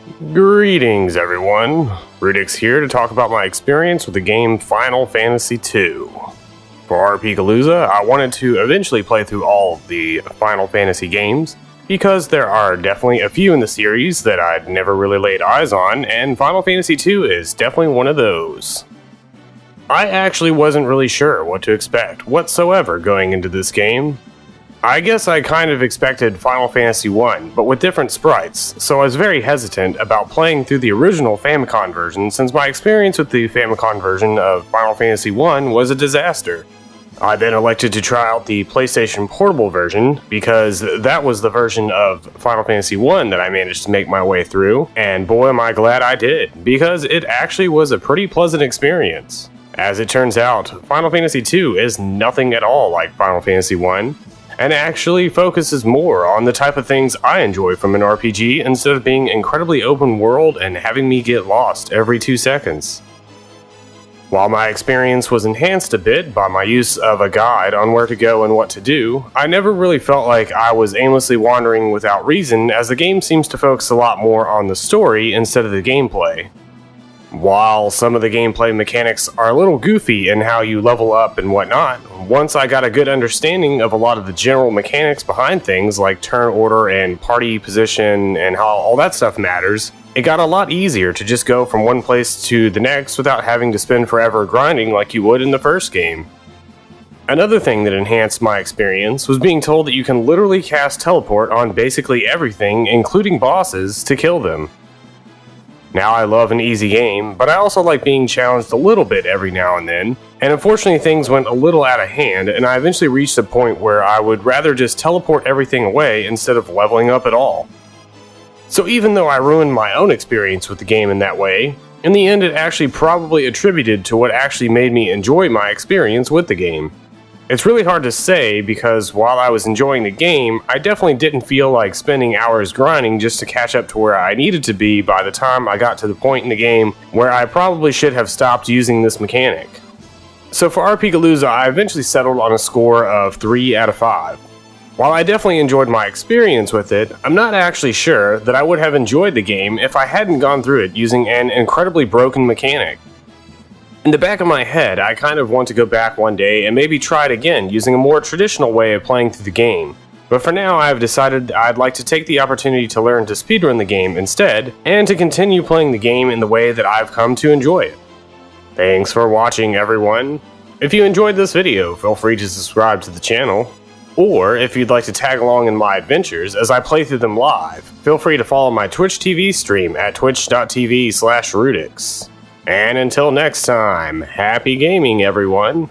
Greetings everyone, rudyxx here to talk about my experience with the game Final Fantasy II. For RPGalooza, I wanted to eventually play through all of the Final Fantasy games, because there are definitely a few in the series that I'd never really laid eyes on, and Final Fantasy II is definitely one of those. I actually wasn't really sure what to expect whatsoever going into this game. I guess I kind of expected Final Fantasy I, but with different sprites, so I was very hesitant about playing through the original Famicom version since my experience with the Famicom version of Final Fantasy I was a disaster. I then elected to try out the PlayStation Portable version because that was the version of Final Fantasy I that I managed to make my way through, and boy am I glad I did, because it actually was a pretty pleasant experience. As it turns out, Final Fantasy II is nothing at all like Final Fantasy I, and actually focuses more on the type of things I enjoy from an RPG instead of being incredibly open world and having me get lost every 2 seconds. While my experience was enhanced a bit by my use of a guide on where to go and what to do, I never really felt like I was aimlessly wandering without reason, as the game seems to focus a lot more on the story instead of the gameplay. While some of the gameplay mechanics are a little goofy in how you level up and whatnot, once I got a good understanding of a lot of the general mechanics behind things like turn order and party position and how all that stuff matters, it got a lot easier to just go from one place to the next without having to spend forever grinding like you would in the first game. Another thing that enhanced my experience was being told that you can literally cast teleport on basically everything, including bosses, to kill them. Now, I love an easy game, but I also like being challenged a little bit every now and then, and unfortunately things went a little out of hand, and I eventually reached a point where I would rather just teleport everything away instead of leveling up at all. So even though I ruined my own experience with the game in that way, in the end it actually probably attributed to what actually made me enjoy my experience with the game. It's really hard to say because while I was enjoying the game, I definitely didn't feel like spending hours grinding just to catch up to where I needed to be by the time I got to the point in the game where I probably should have stopped using this mechanic. So for RPGalooza, I eventually settled on a score of 3 out of 5. While I definitely enjoyed my experience with it, I'm not actually sure that I would have enjoyed the game if I hadn't gone through it using an incredibly broken mechanic. In the back of my head, I kind of want to go back one day and maybe try it again using a more traditional way of playing through the game. But for now, I've decided I'd like to take the opportunity to learn to speedrun the game instead, and to continue playing the game in the way that I've come to enjoy it. Thanks for watching, everyone. If you enjoyed this video, feel free to subscribe to the channel. Or if you'd like to tag along in my adventures as I play through them live, feel free to follow my Twitch TV stream at twitch.tv/rudyxx. And until next time, happy gaming, everyone!